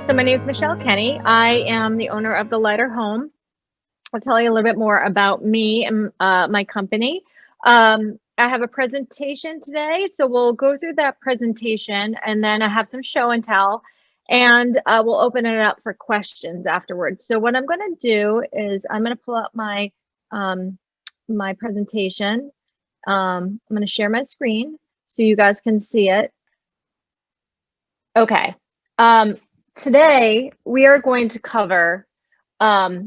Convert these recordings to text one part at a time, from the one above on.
So my name is Michelle Kenney. I am the owner of the Lighter Home. I'll tell you a little bit more about me and my company. I have a presentation today, so we'll go through that presentation, and then I have some show and tell, and we'll open it up for questions afterwards. So what I'm going to do is I'm going to pull up my my presentation. I'm going to share my screen so you guys can see it. Okay. Today we are going to cover a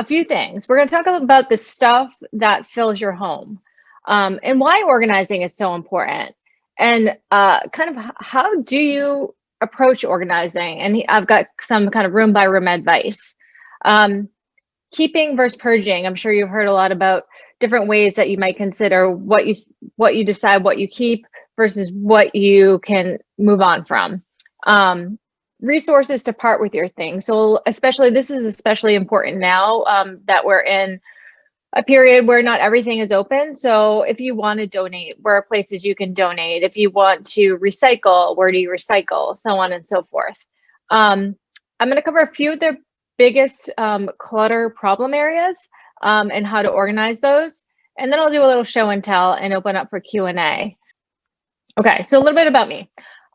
few things. We're going to talk about the stuff that fills your home, and why organizing is so important, and kind of how do you approach organizing. And I've got some kind of room by room advice. Keeping versus purging. I'm sure you've heard a lot about different ways that you might consider what you decide what you keep versus what you can move on from. Resources to part with your things. So this is especially important now that we're in a period where not everything is open. So if you want to donate, where are places you can donate? If you want to recycle, where do you recycle? So on and so forth. I'm going to cover a few of the biggest clutter problem areas and how to organize those. And then I'll do a little show and tell and open up for Q&A. Okay, so a little bit about me.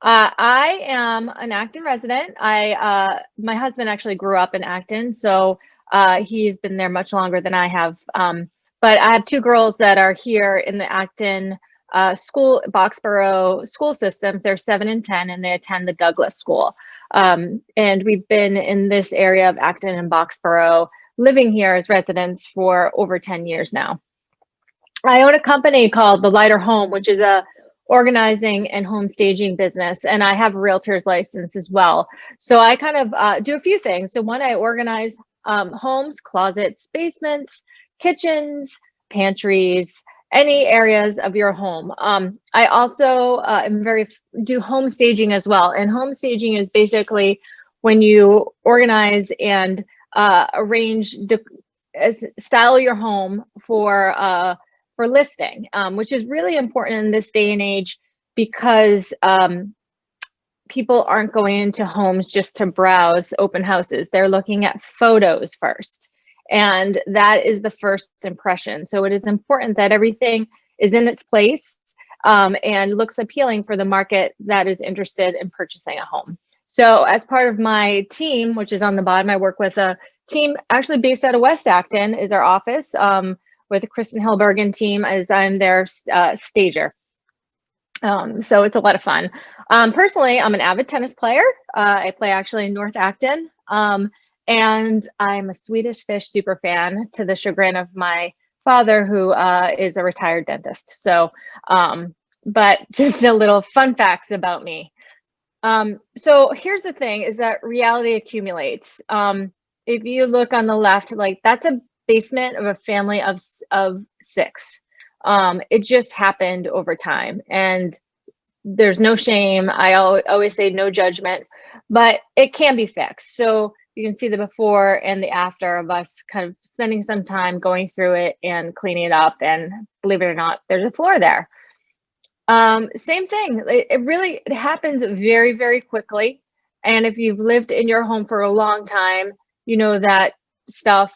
I am an Acton resident. My husband actually grew up in Acton, so he's been there much longer than I have. But I have two girls that are here in the Acton Boxborough school systems. They're 7 and 10, and they attend the Douglas School. And we've been in this area of Acton and Boxborough, living here as residents for over 10 years now. I own a company called The Lighter Home, which is a organizing and home staging business, and I have a realtor's license as well. So I kind of do a few things. So one, I organize homes, closets, basements, kitchens, pantries, any areas of your home. I also do home staging as well. And home staging is basically when you organize and arrange, style your home for listing, which is really important in this day and age because people aren't going into homes just to browse open houses. They're looking at photos first. And that is the first impression. So it is important that everything is in its place and looks appealing for the market that is interested in purchasing a home. So as part of my team, which is on the bottom, I work with a team actually based out of West Acton is our office. With the Kristen Hillbergen team, as I'm their stager. So it's a lot of fun. Personally, I'm an avid tennis player. I play actually in North Acton. And I'm a Swedish Fish super fan, to the chagrin of my father, who is a retired dentist. So, but just a little fun facts about me. So here's the thing, is that reality accumulates. If you look on the left, like that's a basement of a family of 6. It just happened over time, and there's no shame. I always say no judgment, but it can be fixed. So you can see the before and the after of us kind of spending some time going through it and cleaning it up. And believe it or not, there's a floor there. Same thing. It happens very, very quickly. And if you've lived in your home for a long time, you know that stuff,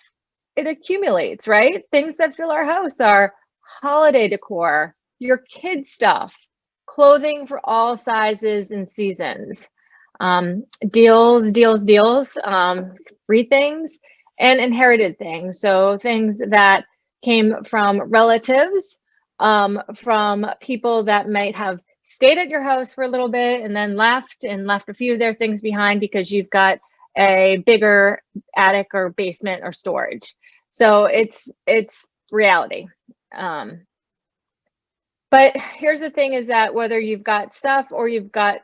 it accumulates, right? Things that fill our house are holiday decor, your kids' stuff, clothing for all sizes and seasons, deals, free things, and inherited things. So things that came from relatives, from people that might have stayed at your house for a little bit and then left a few of their things behind because you've got a bigger attic or basement or storage. So it's reality. But here's the thing, is that whether you've got stuff or you've got,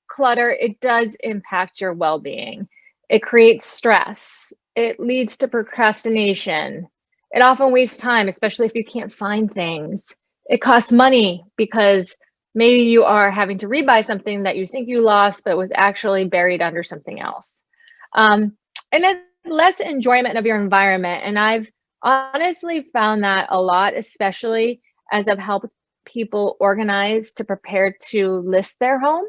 clutter, it does impact your well-being. It creates stress. It leads to procrastination. It often wastes time, especially if you can't find things. It costs money because maybe you are having to rebuy something that you think you lost, but was actually buried under something else. And then less enjoyment of your environment. And I've honestly found that a lot, especially as I've helped people organize to prepare to list their home.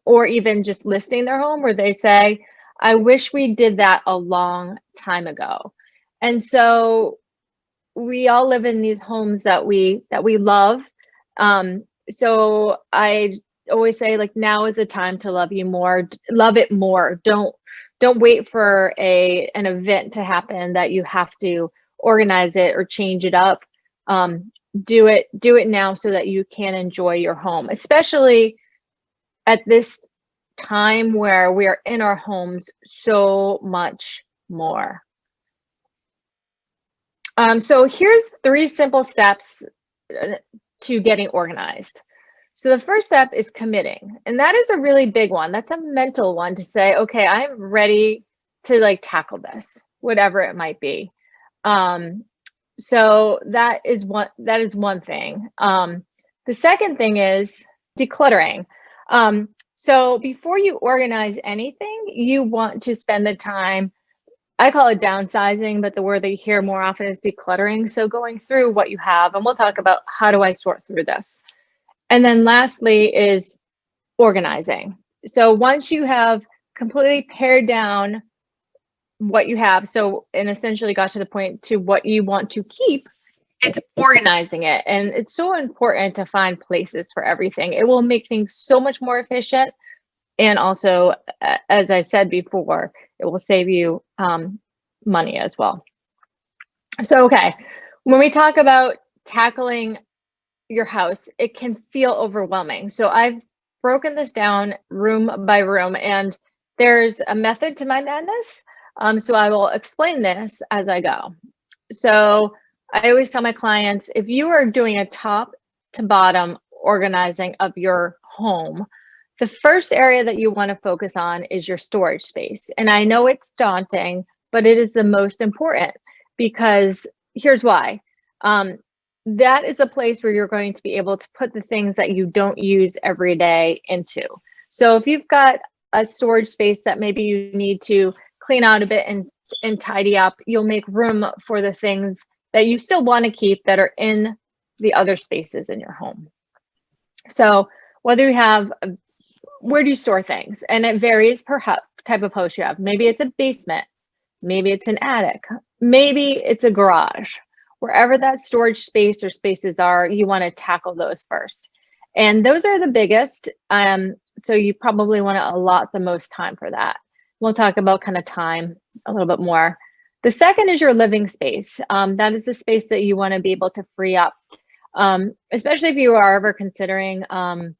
or even just listing their home where they say, I wish we did that a long time ago. And so we all live in these homes that we love. So I always say, like, now is the time to love you more, love it more. Don't wait for an event to happen that you have to organize it or change it up. Do it now so that you can enjoy your home, especially at this time where we are in our homes so much more. So here's 3 simple steps to getting organized. So the first step is committing, and that is a really big one. That's a mental one, to say, okay, I'm ready to like tackle this, whatever it might be. So that is one thing. The second thing is decluttering. So before you organize anything, you want to spend the time, I call it downsizing, but the word that you hear more often is decluttering. So going through what you have, and we'll talk about how do I sort through this. And then lastly is organizing. So once you have completely pared down what you have, and essentially got to the point to what you want to keep, it's organizing it. And it's so important to find places for everything. It will make things so much more efficient. And also, as I said before, it will save you money as well. So, okay, when we talk about tackling your house, it can feel overwhelming. So I've broken this down room by room, and there's a method to my madness. So I will explain this as I go. So I always tell my clients, if you are doing a top to bottom organizing of your home, the first area that you want to focus on is your storage space. And I know it's daunting, but it is the most important, because here's why. That is a place where you're going to be able to put the things that you don't use every day into. So if you've got a storage space that maybe you need to clean out a bit and tidy up, you'll make room for the things that you still want to keep that are in the other spaces in your home. So whether you have, where do you store things? And it varies per type of house you have. Maybe it's a basement, maybe it's an attic, maybe it's a garage. Wherever that storage space or spaces are, you want to tackle those first. And those are the biggest. So you probably want to allot the most time for that. We'll talk about kind of time a little bit more. The second is your living space. That is the space that you want to be able to free up, especially if you are ever considering selling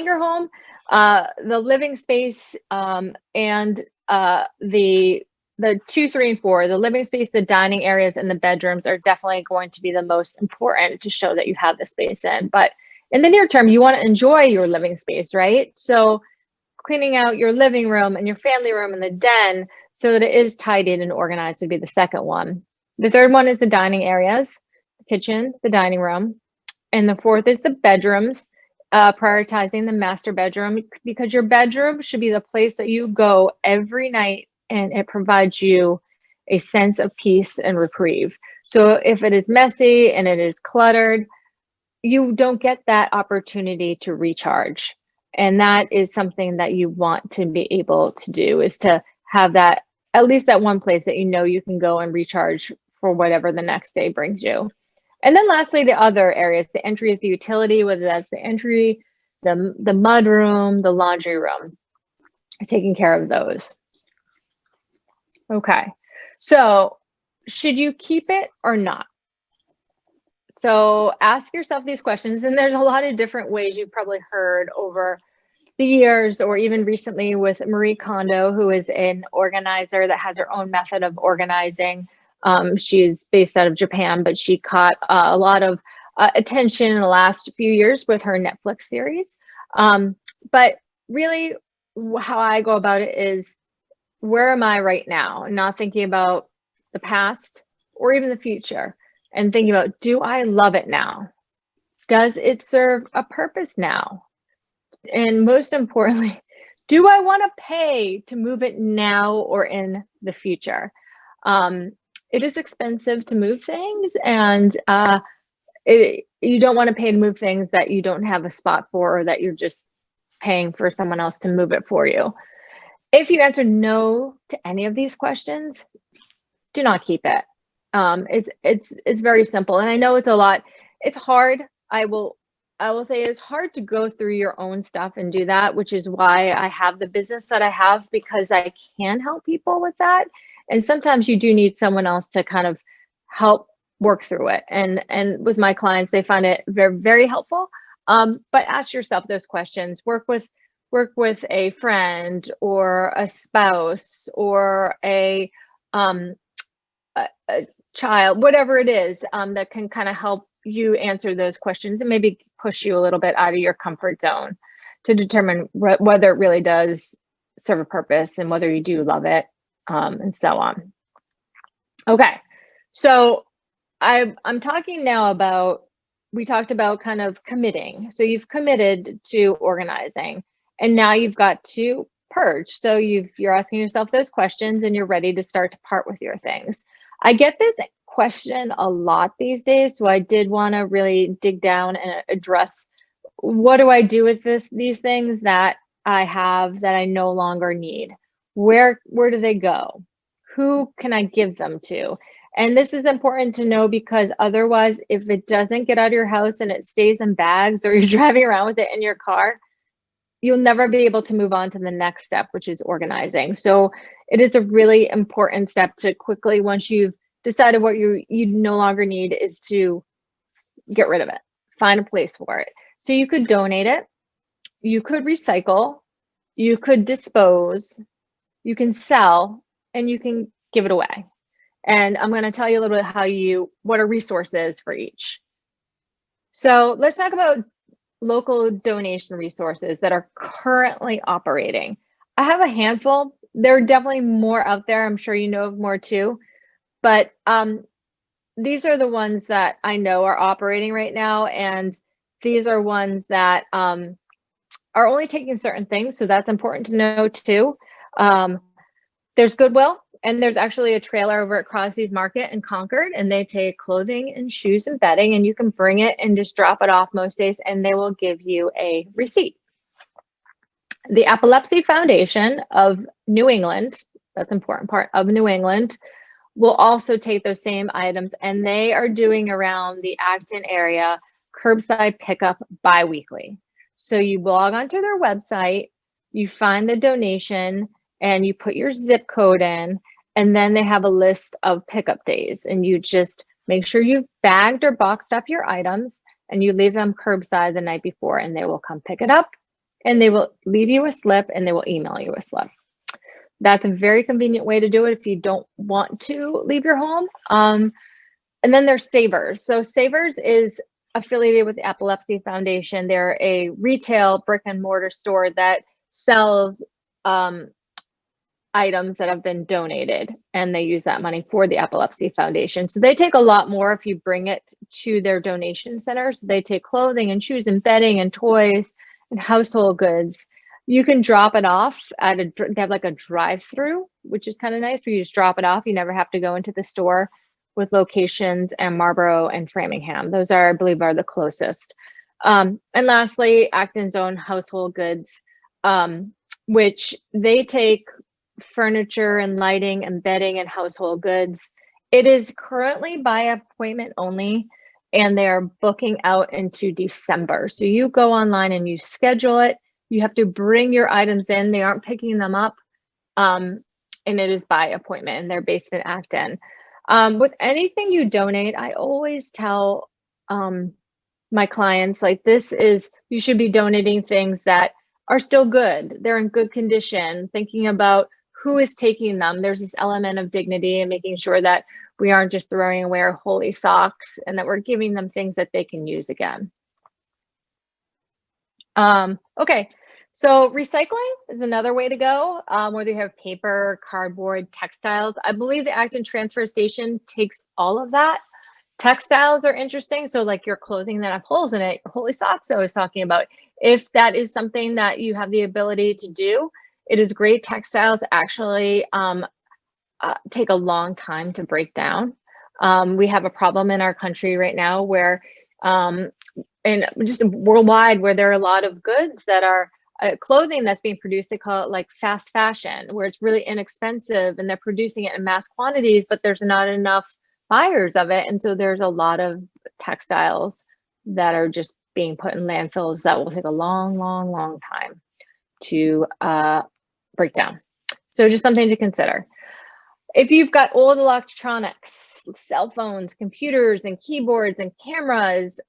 your home. The living space and the 2, 3, and 4, the living space, the dining areas, and the bedrooms are definitely going to be the most important to show that you have the space in. But in the near term, you want to enjoy your living space, right? So cleaning out your living room and your family room and the den so that it is tidied and organized would be the second one. The third one is the dining areas, the kitchen, the dining room. And the fourth is the bedrooms, prioritizing the master bedroom, because your bedroom should be the place that you go every night, and it provides you a sense of peace and reprieve. So if it is messy and it is cluttered, you don't get that opportunity to recharge. And that is something that you want to be able to do, is to have that, at least that one place that you know you can go and recharge for whatever the next day brings you. And then lastly, the other areas, the entry is the utility, whether that's the entry, the mud room, the laundry room, taking care of those. Okay, so should you keep it or not? So ask yourself these questions, and there's a lot of different ways you've probably heard over the years, or even recently with Marie Kondo, who is an organizer that has her own method of organizing. She's based out of Japan, but she caught a lot of attention in the last few years with her Netflix series. But really, how I go about it is, where am I right now? Not thinking about the past or even the future, and thinking about, do I love it now? Does it serve a purpose now? And most importantly, do I want to pay to move it now or in the future? It is expensive to move things, and you don't want to pay to move things that you don't have a spot for, or that you're just paying for someone else to move it for you. If you answer no to any of these questions, do not keep it. It's very simple, and I know it's a lot. It's hard. I will say it's hard to go through your own stuff and do that, which is why I have the business that I have, because I can help people with that. And sometimes you do need someone else to kind of help work through it. And with my clients, they find it very, very helpful. But ask yourself those questions. Work with a friend or a spouse or a child, whatever it is, that can kind of help you answer those questions and maybe push you a little bit out of your comfort zone to determine whether it really does serve a purpose and whether you do love it, and so on. Okay, so I'm talking now about, we talked about kind of committing. So you've committed to organizing, and now you've got to purge. So you're asking yourself those questions and you're ready to start to part with your things. I get this question a lot these days, so I did want to really dig down and address, what do I do with these things that I have that I no longer need? Where do they go? Who can I give them to? And this is important to know, because otherwise, if it doesn't get out of your house and it stays in bags, or you're driving around with it in your car, you'll never be able to move on to the next step, which is organizing. So it is a really important step to quickly, once you've decided what you no longer need, is to get rid of it, find a place for it. So you could donate it, you could recycle, you could dispose, you can sell, and you can give it away. And I'm going to tell you a little bit what a resource is for each. So let's talk about local donation resources that are currently operating. I have a handful. There are definitely more out there. I'm sure you know of more too. But these are the ones that I know are operating right now. And these are ones that are only taking certain things. So that's important to know too. There's Goodwill, and there's actually a trailer over at Crosby's Market in Concord, and they take clothing and shoes and bedding, and you can bring it and just drop it off most days, and they will give you a receipt. The Epilepsy Foundation of New England, that's an important part, of New England, will also take those same items, and they are doing around the Acton area curbside pickup bi-weekly. So you log onto their website, you find the donation, and you put your zip code in, and then they have a list of pickup days, and you just make sure you've bagged or boxed up your items, and you leave them curbside the night before, and they will come pick it up, and they will leave you a slip, and they will email you a slip. That's a very convenient way to do it if you don't want to leave your home. And then there's Savers. So Savers is affiliated with the Epilepsy Foundation. They're a retail brick and mortar store that sells items that have been donated, and they use that money for the Epilepsy Foundation. So they take a lot more if you bring it to their donation center. So they take clothing and shoes and bedding and toys and household goods. You can drop it off at they have like a drive-through, which is kind of nice, where you just drop it off. You never have to go into the store, with locations in Marlborough and Framingham. Those are, I believe, are the closest. And lastly, Acton's own household goods, which they take furniture and lighting and bedding and household goods. It is currently by appointment only, and they are booking out into December. So you go online and you schedule it. You have to bring your items in. They aren't picking them up. And it is by appointment, and they're based in Acton. With anything you donate, I always tell my clients, like, you should be donating things that are still good. They're in good condition, thinking about who is taking them. There's this element of dignity and making sure that we aren't just throwing away our holy socks, and that we're giving them things that they can use again. Okay, so recycling is another way to go, whether you have paper, cardboard, textiles. I believe the Acton transfer station takes all of that. Textiles are interesting. So like your clothing that have holes in it, holy socks I was talking about. If that is something that you have the ability to do, it is great. Textiles actually take a long time to break down. We have a problem in our country right now where, and just worldwide, where there are a lot of goods that are clothing that's being produced. They call it like fast fashion, where it's really inexpensive and they're producing it in mass quantities, but there's not enough buyers of it. And so there's a lot of textiles that are just being put in landfills that will take a long, long, long time to break down. So just something to consider. If you've got old electronics, cell phones, computers, and keyboards and cameras,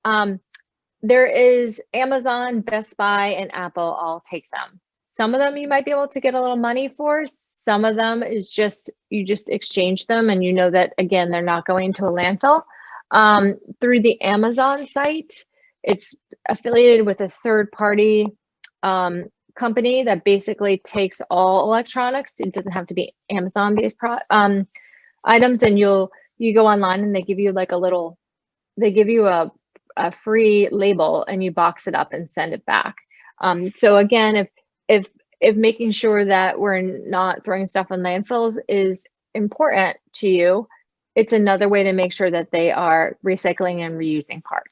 there is Amazon, Best Buy, and Apple all take them. Some of them you might be able to get a little money for. Some of them is just, you just exchange them and you know that, again, they're not going to a landfill. Through the Amazon site, it's affiliated with a third-party company that basically takes all electronics. It doesn't have to be Amazon-based items, and you go online and they give you like they give you a free label and you box it up and send it back. So again, if making sure that we're not throwing stuff in landfills is important to you, it's another way to make sure that they are recycling and reusing parts.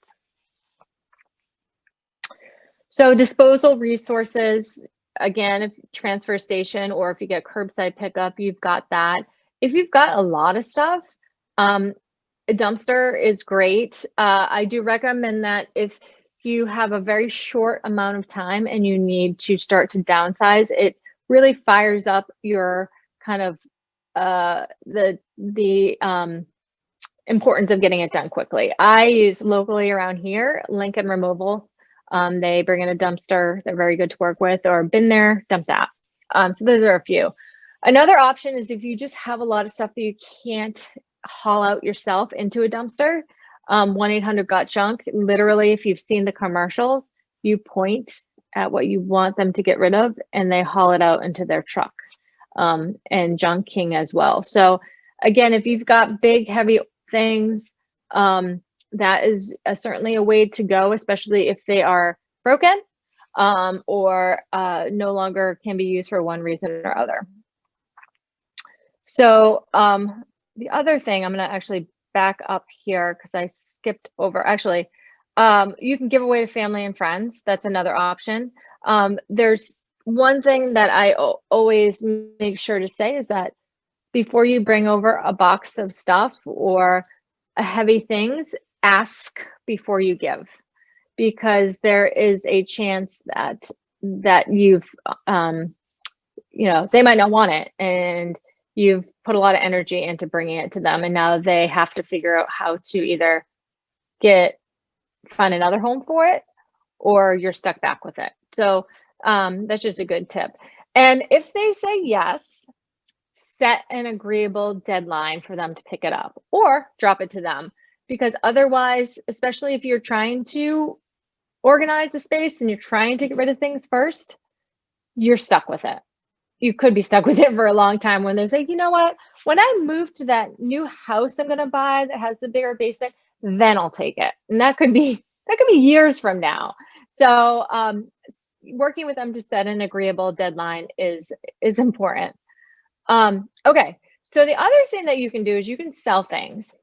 So disposal resources, again, if transfer station or if you get curbside pickup, you've got that. If you've got a lot of stuff, a dumpster is great. I do recommend that if you have a very short amount of time and you need to start to downsize, it really fires up your kind of the importance of getting it done quickly. I use locally around here, Lincoln Removal. They bring in a dumpster. They're very good to work with, or been there, dump that. So those are a few. Another option is if you just have a lot of stuff that you can't haul out yourself into a dumpster, 1-800-GOT-JUNK. Literally, if you've seen the commercials, you point at what you want them to get rid of and they haul it out into their truck, and Junk King as well. So again, if you've got big, heavy things, that is certainly a way to go, especially if they are broken or no longer can be used for one reason or other. So the other thing, I'm going to actually back up here because I skipped over. Actually, you can give away to family and friends. That's another option. There's one thing that I always make sure to say is that before you bring over a box of stuff or a heavy things, ask before you give, because there is a chance that you've they might not want it and you've put a lot of energy into bringing it to them, and now they have to figure out how to either find another home for it or you're stuck back with it. So that's just a good tip. And if they say yes, set an agreeable deadline for them to pick it up or drop it to them, because otherwise, especially if you're trying to organize a space and you're trying to get rid of things first, you're stuck with it. You could be stuck with it for a long time when they're like, you know what, when I move to that new house I'm going to buy that has the bigger basement, then I'll take it. And that could be years from now. So working with them to set an agreeable deadline is important. Okay, so the other thing that you can do is you can sell things.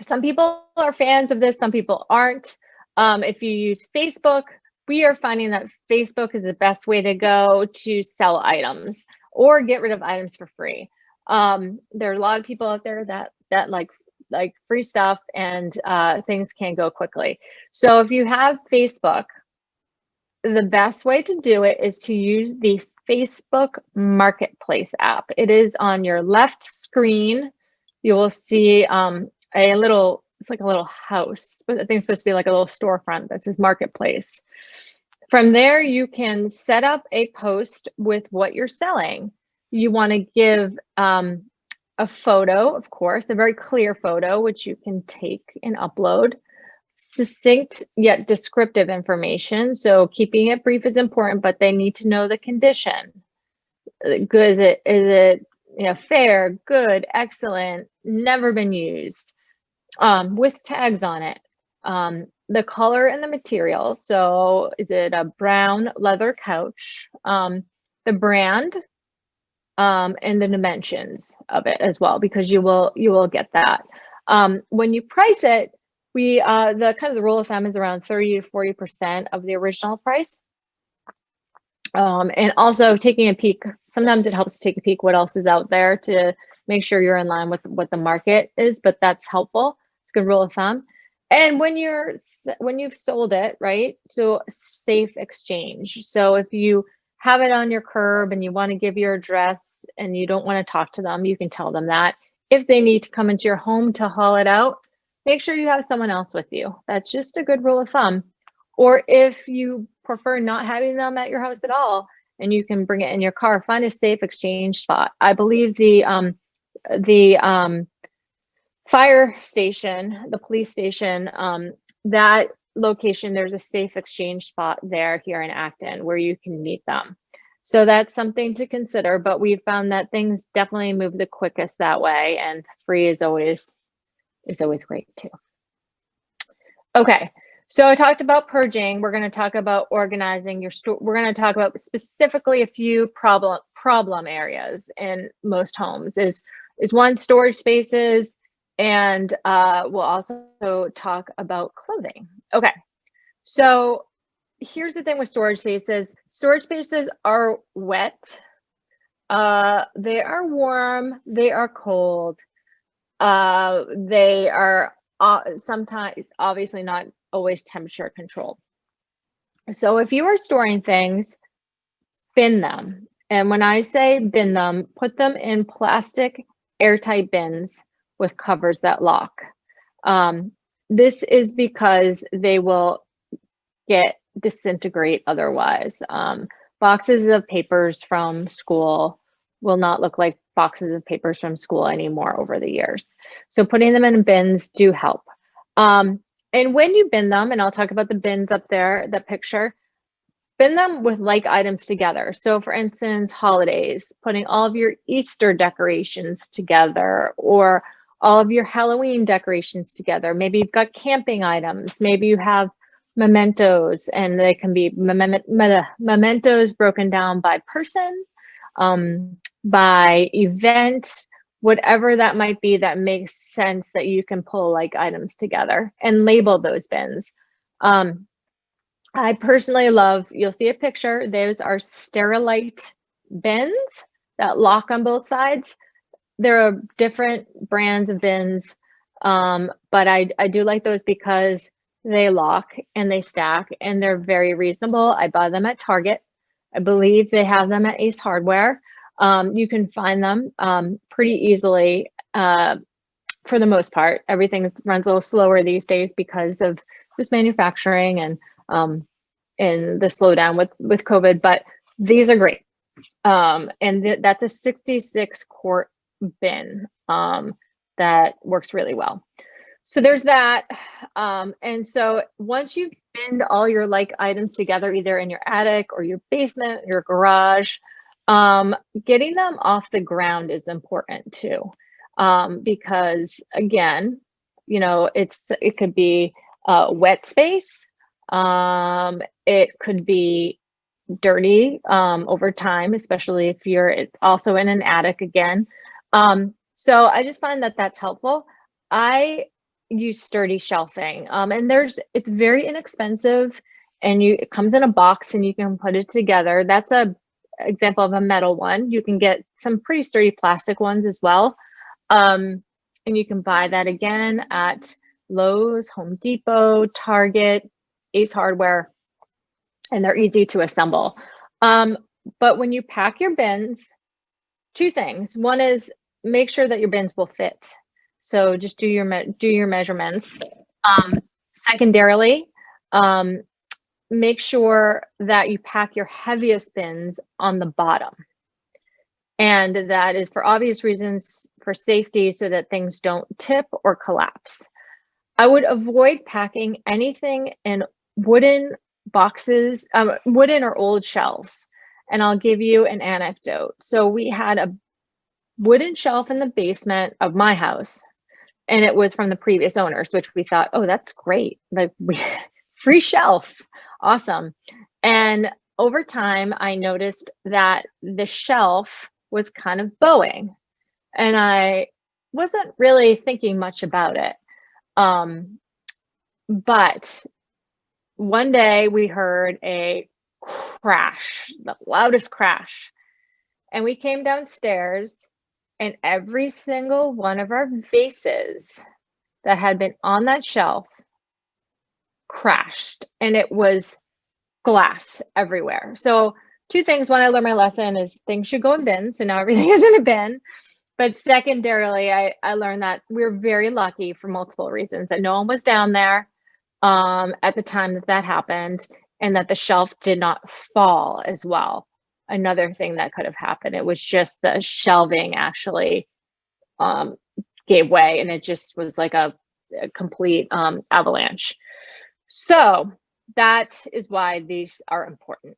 Some people are fans of this, some people aren't. If you use Facebook, we are finding that Facebook is the best way to go to sell items or get rid of items for free. There are a lot of people out there that like free stuff, and things can go quickly. So if you have Facebook, the best way to do it is to use the Facebook Marketplace app. It is on your left screen. You will see it's like a little house, but I think it's supposed to be like a little storefront that says Marketplace. From there, you can set up a post with what you're selling. You want to give a photo, of course, a very clear photo, which you can take and upload. Succinct yet descriptive information. So keeping it brief is important, but they need to know the condition. Good, is it fair, good, excellent, never been used, with tags on it. The color and the material. So is it a brown leather couch? The brand, and the dimensions of it as well, because you will get that. When you price it, the rule of thumb is around 30 to 40% of the original price. And also taking a peek, sometimes it helps to take a peek what else is out there to make sure you're in line with what the market is, but that's helpful. It's a good rule of thumb. And when you've sold it, right? So safe exchange. So if you have it on your curb and you want to give your address and you don't want to talk to them, you can tell them that. If they need to come into your home to haul it out, make sure you have someone else with you. That's just a good rule of thumb. Or if you prefer not having them at your house at all and you can bring it in your car, find a safe exchange spot. I believe the fire station, the police station, that location, there's a safe exchange spot there here in Acton where you can meet them. So that's something to consider, but we've found that things definitely move the quickest that way, and free is always great too. Okay, so I talked about purging. We're going to talk about organizing your store. We're going to talk about specifically a few problem areas in most homes. Is one, storage spaces, and we'll also talk about clothing. Okay, so here's the thing with storage spaces. Storage spaces are wet. They are warm. They are cold. They are sometimes obviously not always temperature controlled. So if you are storing things, bin them. And when I say bin them, put them in plastic airtight bins with covers that lock. This is because they will disintegrate otherwise. Boxes of papers from school will not look like boxes of papers from school anymore over the years. So putting them in bins do help. And when you bin them, and I'll talk about the bins up there, that picture, bin them with like items together. So for instance, holidays, putting all of your Easter decorations together, or all of your Halloween decorations together. Maybe you've got camping items. Maybe you have mementos, and they can be mementos broken down by person, by event, whatever that might be that makes sense that you can pull like items together and label those bins. I personally love, you'll see a picture, those are Sterilite bins that lock on both sides. There are different brands of bins, but I do like those because they lock and they stack and they're very reasonable. I buy them at Target. I believe they have them at Ace Hardware. You can find them pretty easily for the most part. Everything runs a little slower these days because of just manufacturing and the slowdown with COVID, but these are great. And that's a 66 quart bin that works really well. So there's that. And so once you've binned all your like items together, either in your attic or your basement, your garage, getting them off the ground is important too. Because again, you know, it could be wet space. It could be dirty over time, especially if you're also in an attic again. So I just find that that's helpful. I use sturdy shelving, and it's very inexpensive, and it comes in a box and you can put it together. That's a example of a metal one. You can get some pretty sturdy plastic ones as well. And you can buy that again at Lowe's, Home Depot, Target, Ace Hardware, and they're easy to assemble. But when you pack your bins, two things. One is make sure that your bins will fit. So just do your measurements. Secondarily, make sure that you pack your heaviest bins on the bottom. And that is for obvious reasons, for safety, so that things don't tip or collapse. I would avoid packing anything in wooden boxes, wooden or old shelves. And I'll give you an anecdote. So we had a wooden shelf in the basement of my house, and it was from the previous owners, which we thought, oh, that's great. Like free shelf. Awesome. And over time, I noticed that the shelf was kind of bowing, and I wasn't really thinking much about it. But one day we heard a crash, the loudest crash. And we came downstairs, and every single one of our vases that had been on that shelf crashed, and it was glass everywhere. So, two things. One, I learned my lesson is things should go in bins. So now everything is in a bin. But secondarily, I learned that we're very lucky for multiple reasons that no one was down there at the time that that happened, and that the shelf did not fall as well. Another thing that could have happened, it was just the shelving actually um, gave way, and it just was like a complete avalanche. So that is why these are important.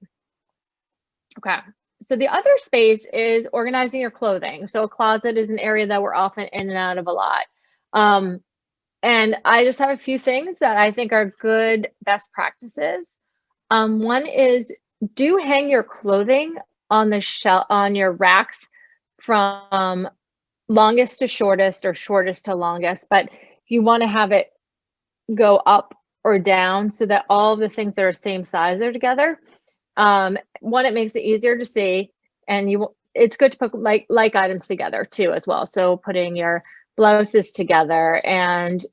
Okay. So the other space is organizing your clothing. So a closet is an area that we're often in and out of a lot. And I just have a few things that I think are good best practices. One is do hang your clothing on the shelf on your racks from longest to shortest or shortest to longest, but you want to have it go up or down so that all the things that are same size are together. One, it makes it easier to see, and it's good to put like items together too as well. So putting your blouses together and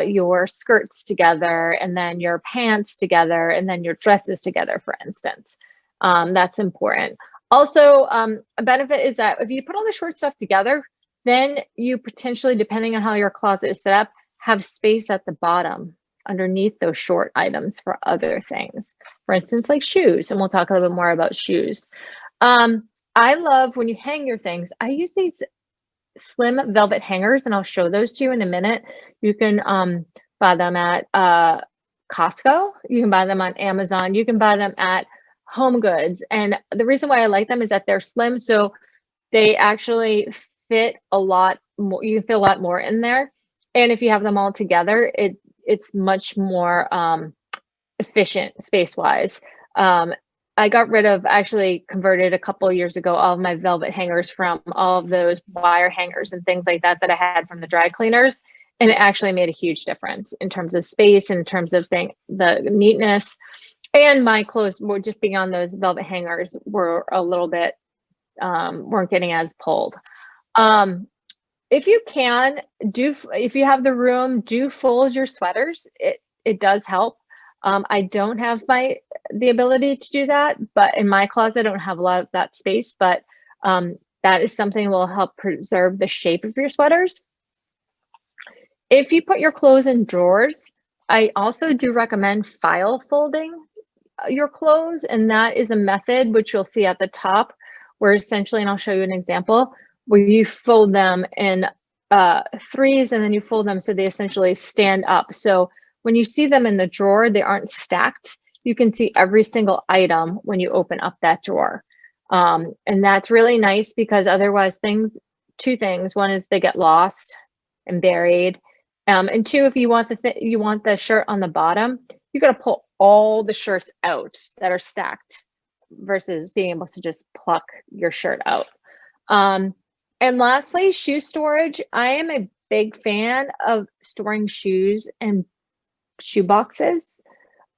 your skirts together, and then your pants together, and then your dresses together, for instance. That's important. Also, a benefit is that if you put all the short stuff together, then you potentially, depending on how your closet is set up, have space at the bottom underneath those short items for other things. For instance, like shoes, and we'll talk a little bit more about shoes. I love when you hang your things, I use these slim velvet hangers, and I'll show those to you in a minute. You can buy them at Costco. You can buy them on Amazon. You can buy them at Home Goods. And the reason why I like them is that they're slim, so they actually fit a lot more. You can fit a lot more in there. And if you have them all together, it's much more efficient space-wise. I got rid of, actually converted a couple of years ago, all of my velvet hangers from all of those wire hangers and things like that I had from the dry cleaners. And it actually made a huge difference in terms of space, in terms of the neatness. And my clothes were just being on those velvet hangers were a little bit, weren't getting as pulled. If you can, if you have the room, do fold your sweaters. It does help. I don't have the ability to do that, but in my closet, I don't have a lot of that space, but that is something that will help preserve the shape of your sweaters. If you put your clothes in drawers, I also do recommend file folding your clothes, and that is a method which you'll see at the top, where essentially, and I'll show you an example, where you fold them in threes, and then you fold them so they essentially stand up. So when you see them in the drawer, they aren't stacked. You can see every single item when you open up that drawer. And that's really nice, because otherwise two things. One is they get lost and buried. And two, if you want the shirt on the bottom, you got to pull all the shirts out that are stacked versus being able to just pluck your shirt out. And lastly, shoe storage. I am a big fan of storing shoes in shoe boxes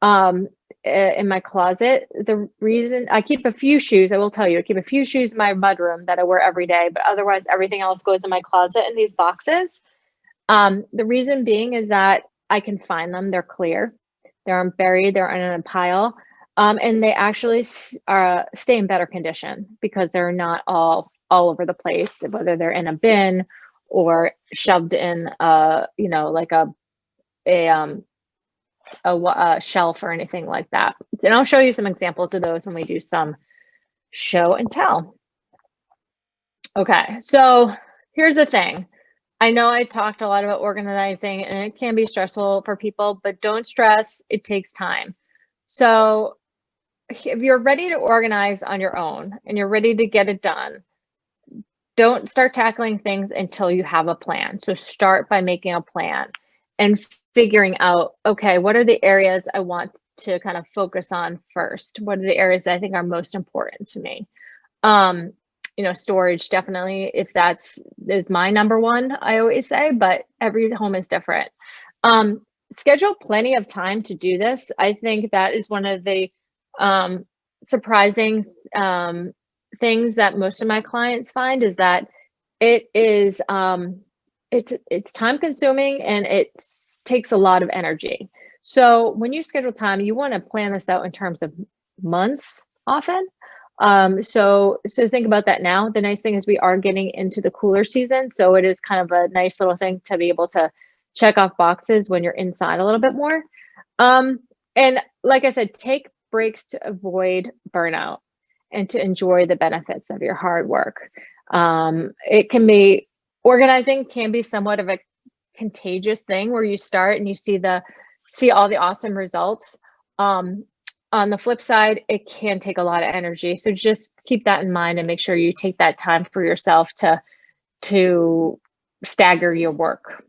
in my closet. The reason I keep a few shoes, I will tell you, I keep a few shoes in my mudroom that I wear every day, but otherwise everything else goes in my closet in these boxes. The reason being is that I can find them. They're clear. They aren't buried. They're in a pile. And they actually stay in better condition because they're not all over the place, whether they're in a bin or shoved in like a shelf or anything like that. And I'll show you some examples of those when we do some show and tell. Okay, so here's the thing. I know I talked a lot about organizing, and it can be stressful for people, but don't stress. It takes time. So if you're ready to organize on your own and you're ready to get it done, don't start tackling things until you have a plan. So start by making a plan and figuring out, okay, what are the areas I want to kind of focus on first? What are the areas that I think are most important to me? Storage, definitely, if is my number one, I always say, but every home is different. Schedule plenty of time to do this. I think that is one of the surprising things that most of my clients find is that it is it's time consuming and it takes a lot of energy. So when you schedule time, you want to plan this out in terms of months often. So think about that now. The nice thing is we are getting into the cooler season, so it is kind of a nice little thing to be able to check off boxes when you're inside a little bit more. Um, and like I said, take breaks to avoid burnout and to enjoy the benefits of your hard work. It can be organizing can be somewhat of a contagious thing where you start and you see all the awesome results. On the flip side, it can take a lot of energy. So just keep that in mind and make sure you take that time for yourself to stagger your work.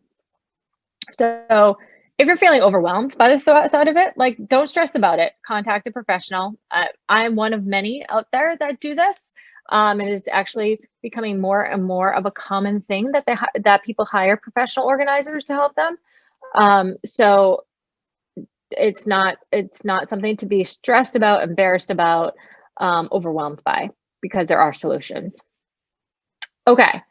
So if you're feeling overwhelmed by the thought of it, like don't stress about it. Contact a professional. I'm one of many out there that do this. It is actually becoming more and more of a common thing that that people hire professional organizers to help them. So it's not something to be stressed about, embarrassed about, overwhelmed by, because there are solutions. Okay.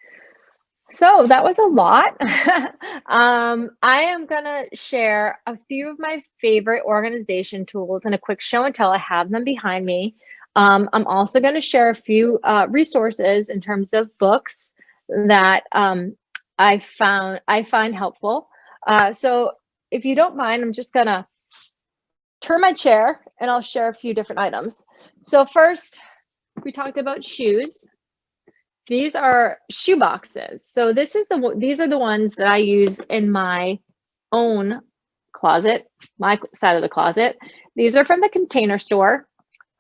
So that was a lot. I am gonna share a few of my favorite organization tools and a quick show and tell. I have them behind me. I'm also going to share a few resources in terms of books that I find helpful. So if you don't mind, I'm just gonna turn my chair and I'll share a few different items. So first, we talked about shoes. These are shoe boxes. So these are the ones that I use in my own closet, my side of the closet. These are from the Container Store.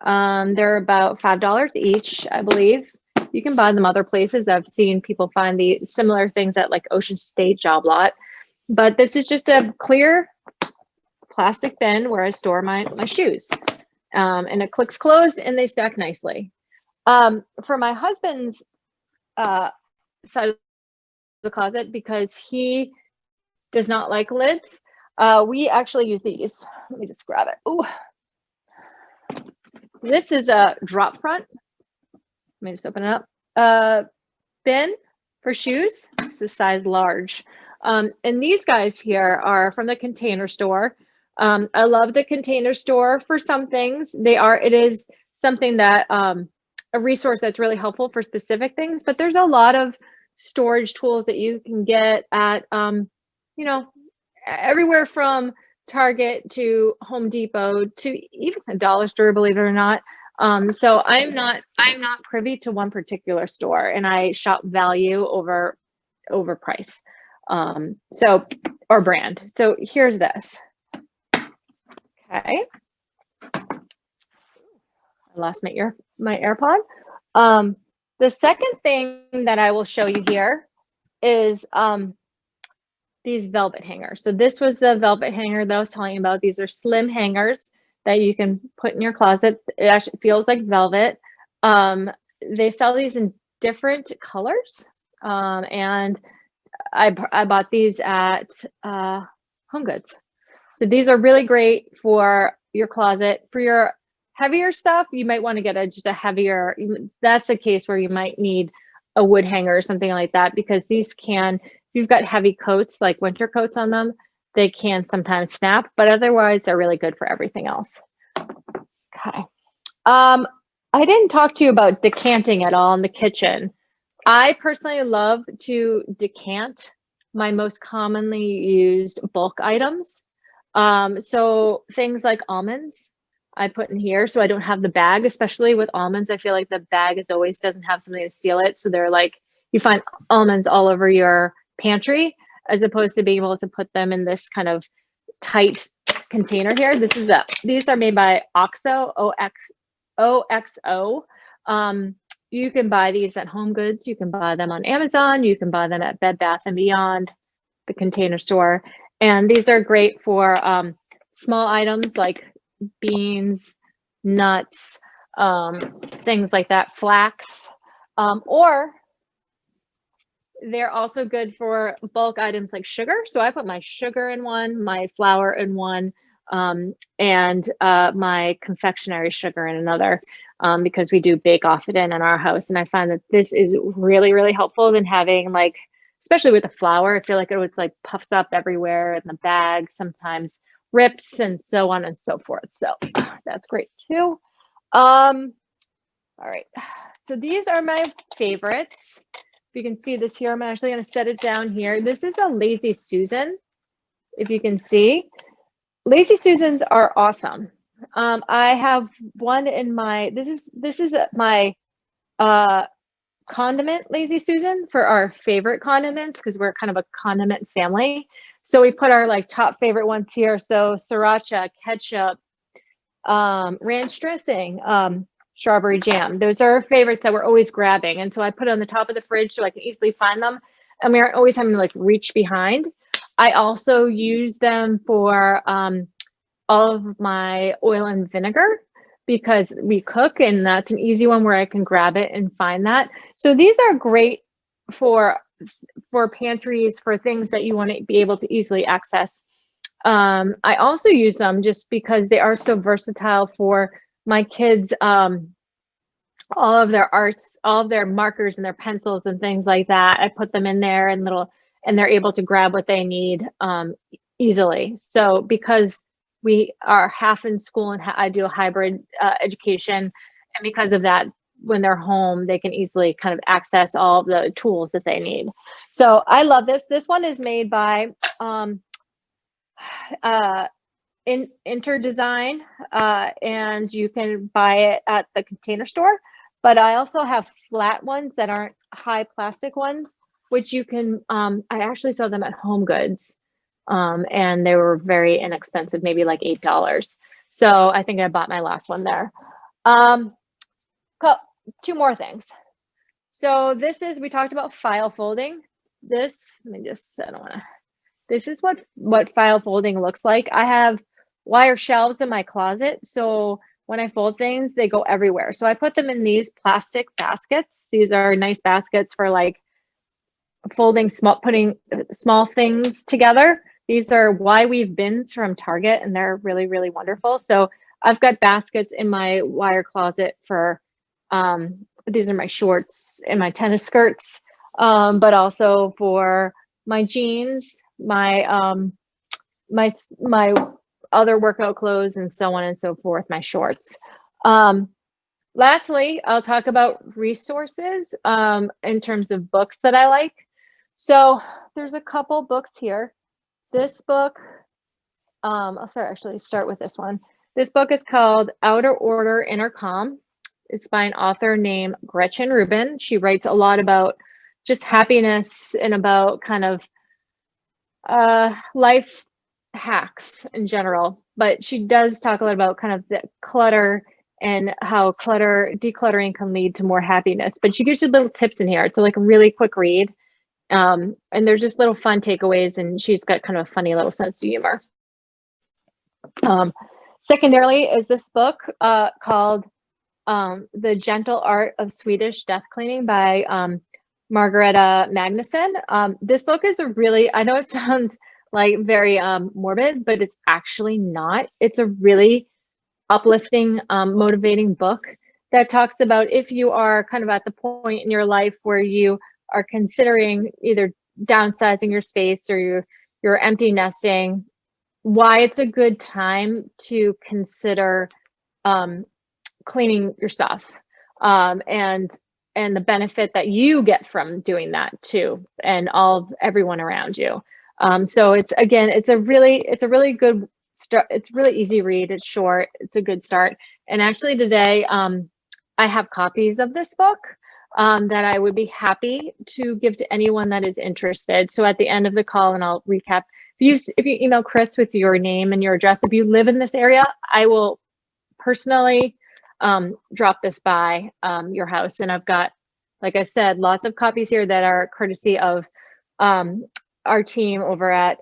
They're about $5 each, I believe. You can buy them other places. I've seen people find the similar things at like Ocean State Job Lot. But this is just a clear plastic bin where I store my shoes. And it clicks closed and they stack nicely. For my husband's side of the closet, because he does not like lids, we actually use these. Let me just grab it. Oh, this is a drop front. Let me just open it up. Bin for shoes. This is size large. And these guys here are from the Container Store. I love the Container Store for some things. It is something that a resource that's really helpful for specific things, but there's a lot of storage tools that you can get at everywhere from Target to Home Depot to even a dollar store, believe it or not. So I'm not privy to one particular store, and I shop value over price. Or brand. So here's this. Okay. I lost my AirPod. The second thing that I will show you here is these velvet hangers. So this was the velvet hanger that I was telling you about. These are slim hangers that you can put in your closet. It actually feels like velvet. They sell these in different colors. And I bought these at Home Goods. So these are really great for your closet. For your heavier stuff, you might want to get just a heavier, that's a case where you might need a wood hanger or something like that, because these can, if you've got heavy coats, like winter coats on them, they can sometimes snap, but otherwise they're really good for everything else. Okay. I didn't talk to you about decanting at all in the kitchen. I personally love to decant my most commonly used bulk items. So things like almonds, I put in here so I don't have the bag, especially with almonds. I feel like the bag doesn't have something to seal it. So they're like, you find almonds all over your pantry, as opposed to being able to put them in this kind of tight container here. These are made by OXO, OXO. You can buy these at Home Goods. You can buy them on Amazon. You can buy them at Bed Bath & Beyond, the Container Store. And these are great for small items like beans, nuts, things like that, flax, or they're also good for bulk items like sugar. So I put my sugar in one, my flour in one, and my confectionery sugar in another, because we do bake off it in our house. And I find that this is really, really helpful than having like, especially with the flour, I feel like it was like puffs up everywhere in the bag, sometimes rips and so on and so forth. So that's great too. All right. So these are my favorites. If you can see this here, I'm actually going to set it down here. This is a Lazy Susan. If you can see, Lazy Susans are awesome. I have one in my, this is my condiment Lazy Susan for our favorite condiments, because we're kind of a condiment family. So we put our like top favorite ones here. So sriracha, ketchup, ranch dressing, strawberry jam. Those are favorites that we're always grabbing. And so I put it on the top of the fridge so I can easily find them. And we aren't always having to like reach behind. I also use them for all of my oil and vinegar, because we cook, and that's an easy one where I can grab it and find that. So these are great for pantries, for things that you want to be able to easily access. I also use them just because they are so versatile for my kids, all of their arts, all of their markers and their pencils and things like that. I put them in there and they're able to grab what they need easily. So because we are half in school and I do a hybrid education, and because of that, when they're home, they can easily kind of access all of the tools that they need. So I love this. This one is made by Interdesign, and you can buy it at the Container Store. But I also have flat ones that aren't high plastic ones, which you can, I actually saw them at Home Goods, and they were very inexpensive, maybe like $8. So I think I bought my last one there. Two more things. So this is, we talked about file folding. This, let me just, I don't want to, this is what file folding looks like. I have wire shelves in my closet, so when I fold things, they go everywhere. So I put them in these plastic baskets. These are nice baskets for like folding putting small things together. These are Why Weave bins from Target, and they're really, really wonderful. So I've got baskets in my wire closet for, these are my shorts and my tennis skirts, but also for my jeans, my my other workout clothes, and so on and so forth, my shorts. Lastly, I'll talk about resources in terms of books that I like. So there's a couple books here. This book, I'll start with this one. This book is called Outer Order, Inner Calm. It's by an author named Gretchen Rubin. She writes a lot about just happiness and about kind of life hacks in general, but she does talk a lot about kind of the clutter and how decluttering can lead to more happiness. But she gives you little tips in here. It's like a really quick read, and there's just little fun takeaways, and she's got kind of a funny little sense of humor. Secondarily is this book called The Gentle Art of Swedish Death Cleaning by Margareta Magnusson. This book is a really, I know it sounds like very morbid, but it's actually not. It's a really uplifting, motivating book that talks about if you are kind of at the point in your life where you are considering either downsizing your space or you're empty nesting, why it's a good time to consider cleaning your stuff, and the benefit that you get from doing that too, and everyone around you. So it's a really good start. It's really easy read. It's short. It's a good start. And actually today, I have copies of this book that I would be happy to give to anyone that is interested. So at the end of the call, and I'll recap, if you email Chris with your name and your address, if you live in this area, I will personally drop this by your house. And I've got, like I said, lots of copies here that are courtesy of our team over at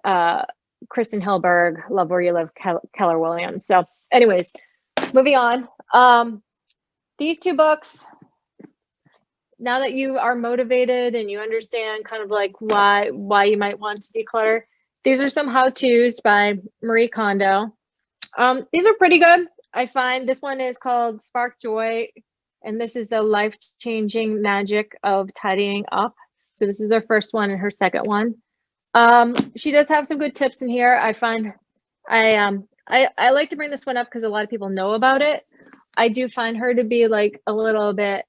Kristen Hillberg, Love Where You Live, Keller Williams. So anyways, moving on. These two books, now that you are motivated and you understand kind of like why you might want to declutter, these are some how-tos by Marie Kondo. These are pretty good. I find this one is called Spark Joy, and this is the life-changing magic of tidying up. So this is her first one and her second one. She does have some good tips in here. I find I like to bring this one up because a lot of people know about it. I do find her to be like a little bit,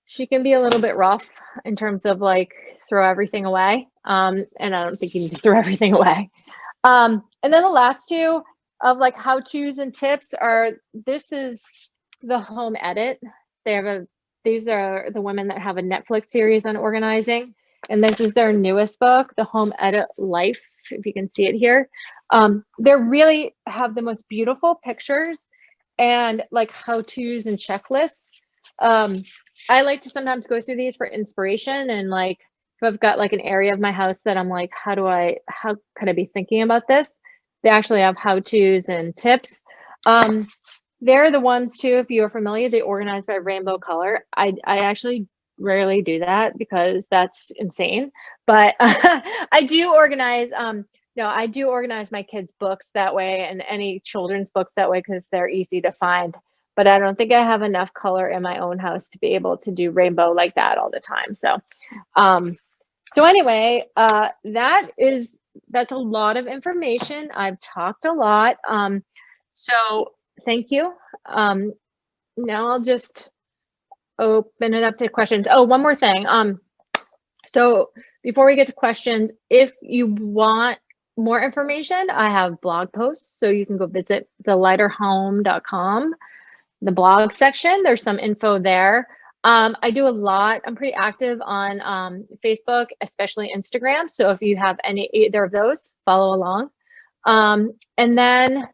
she can be a little bit rough in terms of like throw everything away. And I don't think you need to throw everything away. And then the last two of like how-tos and tips are, this is the home edit. They have a, these are the women that have a Netflix series on organizing. And this is their newest book, The Home Edit Life, if you can see it here. They really have the most beautiful pictures and like how-tos and checklists. I like to sometimes go through these for inspiration, and like if I've got like an area of my house that I'm like, how could I be thinking about this? They actually have how-tos and tips. They're the ones too, if you are familiar, they organize by rainbow color. I actually rarely do that because that's insane, but I do organize, no, I do organize my kids' books that way and any children's books that way because they're easy to find. But I don't think I have enough color in my own house to be able to do rainbow like that all the time. So anyway, that's a lot of information. I've talked a lot. So thank you. Now I'll just open it up to questions. Oh, one more thing. So before we get to questions, if you want more information, I have blog posts. So you can go visit thelighterhome.com, the blog section. There's some info there. I do a lot. I'm pretty active on Facebook, especially Instagram. So if you have either of those, follow along. And then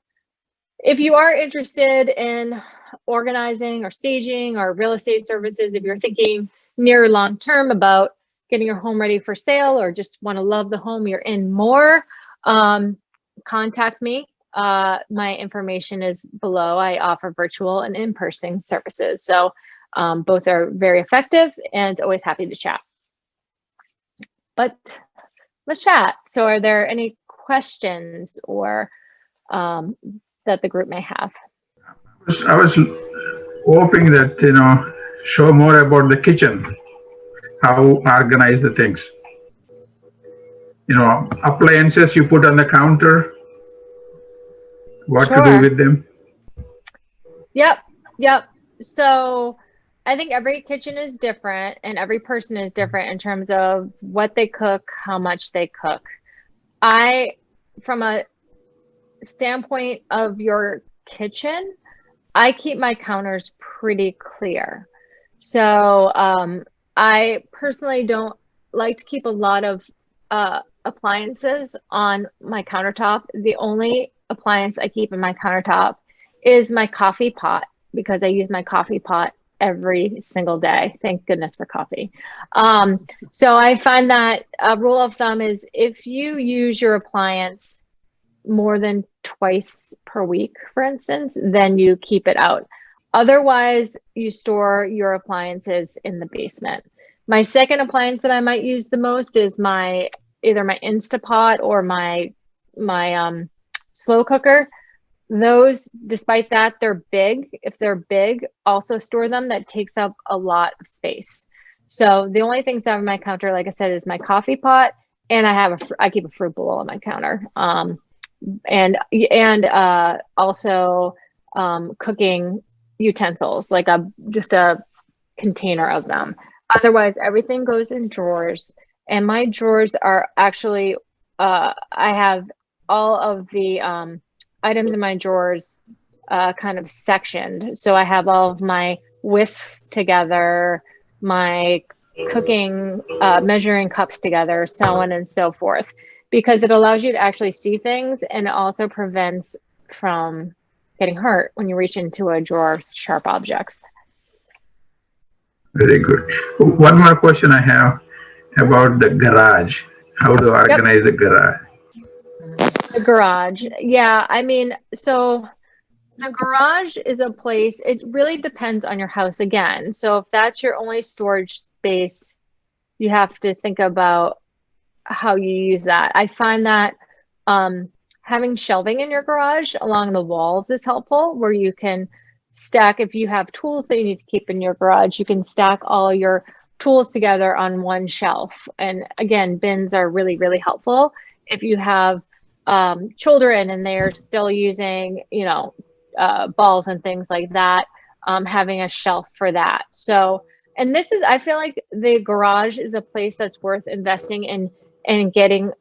if you are interested in organizing or staging or real estate services, if you're thinking near or long term about getting your home ready for sale or just want to love the home you're in more, contact me. My information is below. I offer virtual and in-person services. So both are very effective and always happy to chat. But let's chat. So are there any questions or that the group may have? I was hoping that, show more about the kitchen, how organize the things. Appliances you put on the counter, what to do with them. Yep. So I think every kitchen is different and every person is different in terms of what they cook, how much they cook. From a standpoint of your kitchen, I keep my counters pretty clear. So I personally don't like to keep a lot of appliances on my countertop. The only appliance I keep in my countertop is my coffee pot because I use my coffee pot every single day. Thank goodness for coffee. So I find that a rule of thumb is if you use your appliance more than twice per week, for instance, then you keep it out. Otherwise, you store your appliances in the basement. My second appliance that I might use the most is either my Instapot or my slow cooker. Those, despite that, they're big. If they're big, also store them. That takes up a lot of space. So the only things I have on my counter, like I said, is my coffee pot, and I keep a fruit bowl on my counter. And also cooking utensils, like just a container of them. Otherwise, everything goes in drawers. And my drawers are actually, I have all of the items in my drawers kind of sectioned. So I have all of my whisks together, my cooking measuring cups together, so on and so forth, because it allows you to actually see things, and it also prevents from getting hurt when you reach into a drawer of sharp objects. Very good. One more question I have about the garage. How to organize the garage? The garage. Yeah, I mean, so the garage is a place, it really depends on your house again. So if that's your only storage space, you have to think about how you use that. I find that having shelving in your garage along the walls is helpful, where you can stack, if you have tools that you need to keep in your garage, you can stack all your tools together on one shelf. And again, bins are really, really helpful. If you have children and they're still using, balls and things like that, having a shelf for that. So, and this is, I feel like the garage is a place that's worth investing in and getting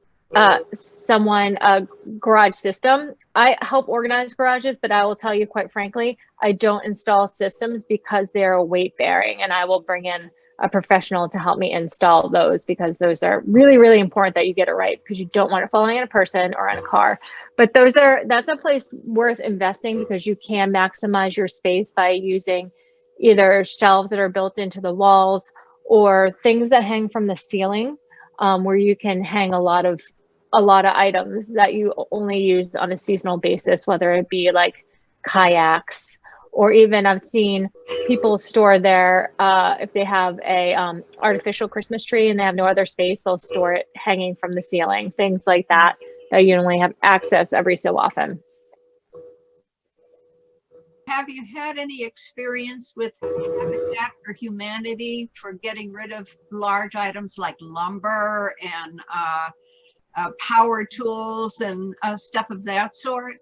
someone a garage system. I help organize garages, but I will tell you quite frankly, I don't install systems because they're weight bearing, and I will bring in a professional to help me install those, because those are really, really important that you get it right, because you don't want it falling on a person or on a car. But that's a place worth investing, because you can maximize your space by using either shelves that are built into the walls or things that hang from the ceiling, where you can hang a lot of items that you only use on a seasonal basis, whether it be like kayaks, or even I've seen people store their, if they have a artificial Christmas tree and they have no other space, they'll store it hanging from the ceiling, things like that, that you only have access every so often. Have you had any experience with Habitat for Humanity for getting rid of large items like lumber and power tools and stuff of that sort?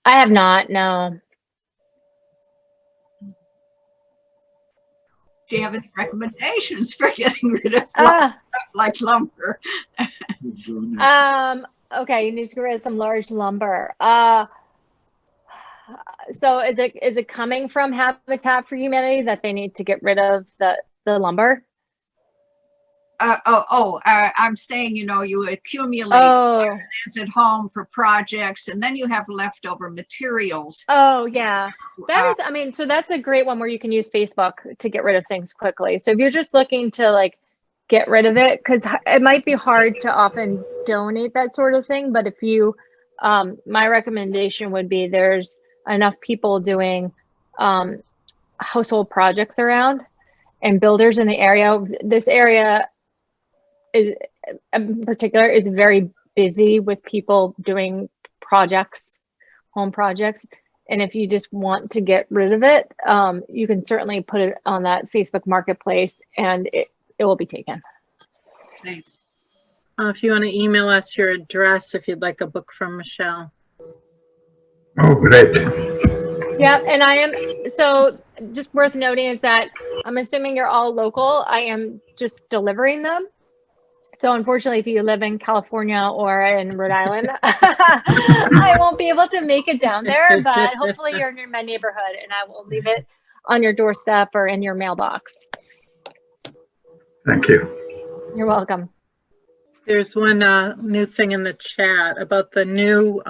I have not, no. Do you have any recommendations for getting rid of stuff like lumber? Okay, you need to get rid of some large lumber. So is it coming from Habitat for Humanity that they need to get rid of the lumber? I'm saying, you accumulate evidence at home for projects, and then you have leftover materials. Oh, yeah. So that's a great one where you can use Facebook to get rid of things quickly. So if you're just looking to like get rid of it, because it might be hard to often donate that sort of thing, but if you, my recommendation would be, there's enough people doing household projects around, and builders in the area. This area is, in particular, is very busy with people doing projects, home projects. And if you just want to get rid of it, you can certainly put it on that Facebook Marketplace, and it will be taken. Thanks. If you want to email us your address, if you'd like a book from Michelle. Oh, great. Yeah, and I am, so just worth noting is that I'm assuming you're all local. I am just delivering them. So unfortunately, if you live in California or in Rhode Island, I won't be able to make it down there, but hopefully you're near my neighborhood and I will leave it on your doorstep or in your mailbox. Thank you. You're welcome. There's one new thing in the chat about the new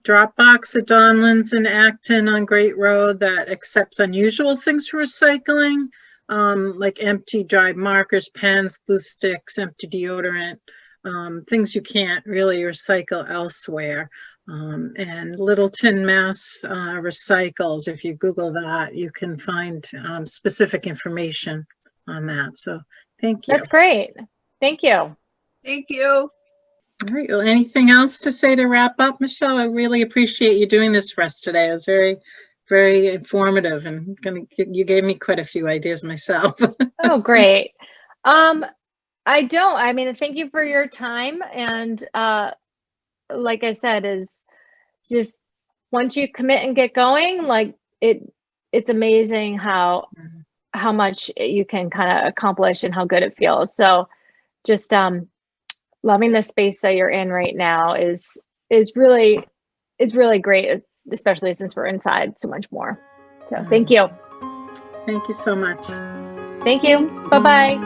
drop box at Donlands in Acton on Great Road that accepts unusual things for recycling. Like empty dry markers, pens, glue sticks, empty deodorant, things you can't really recycle elsewhere. And Littleton, Mass recycles. If you Google that, you can find specific information on that. So thank you. That's great. Thank you. Thank you. All right. Well, anything else to say to wrap up, Michelle? I really appreciate you doing this for us today. It was very, very informative, and you gave me quite a few ideas myself. Oh, great. I mean, thank you for your time. And like I said, is just once you commit and get going, like it's amazing how much you can kind of accomplish and how good it feels. So just loving the space that you're in right now is really great, especially since we're inside so much more. So thank you. Thank you so much. Thank you. Bye-bye.